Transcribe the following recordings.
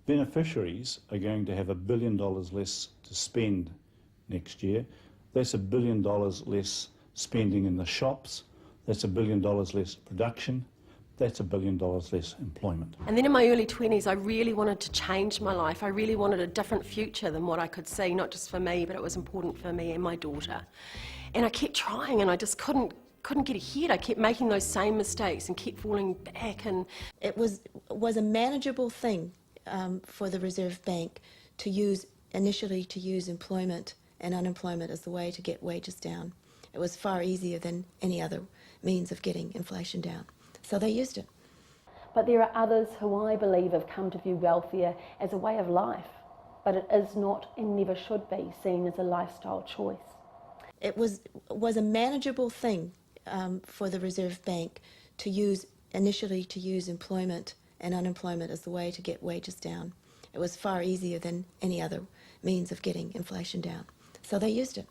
Beneficiaries are going to have $1 billion less to spend next year. That's $1 billion less spending in the shops. That's $1 billion less production. That's $1 billion less employment. And then in my early 20s, I really wanted to change my life. I really wanted a different future than what I could see, not just for me, but it was important for me and my daughter. And I kept trying, and I just couldn't get ahead. I kept making those same mistakes and kept falling back. And it was a manageable thing for the Reserve Bank to use employment and unemployment as the way to get wages down. It was far easier than any other means of getting inflation down. So they used it. But there are others who I believe have come to view welfare as a way of life, but it is not and never should be seen as a lifestyle choice. It was a manageable thing for the Reserve Bank to use employment and unemployment as the way to get wages down. It was far easier than any other means of getting inflation down. So they used it.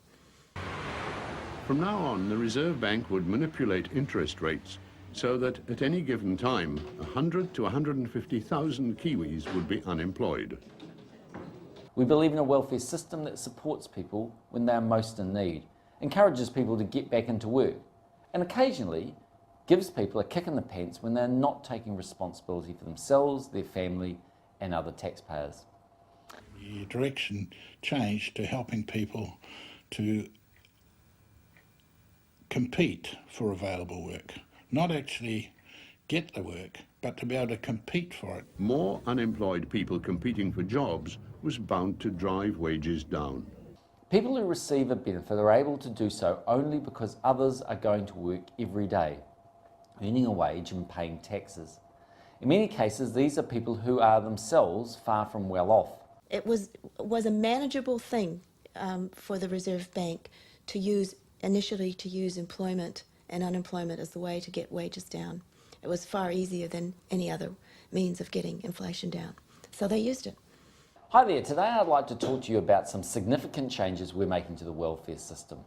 From now on, the Reserve Bank would manipulate interest rates so that at any given time, 100 to 150,000 Kiwis would be unemployed. We believe in a welfare system that supports people when they are most in need, encourages people to get back into work, and occasionally gives people a kick in the pants when they're not taking responsibility for themselves, their family, and other taxpayers. The direction changed to helping people to compete for available work. Not actually get the work, but to be able to compete for it. More unemployed people competing for jobs was bound to drive wages down. People who receive a benefit are able to do so only because others are going to work every day, earning a wage and paying taxes. In many cases, these are people who are themselves far from well off. It was a manageable thing for the Reserve Bank to use employment and unemployment as the way to get wages down. It was far easier than any other means of getting inflation down. So they used it. Hi there, today I'd like to talk to you about some significant changes we're making to the welfare system.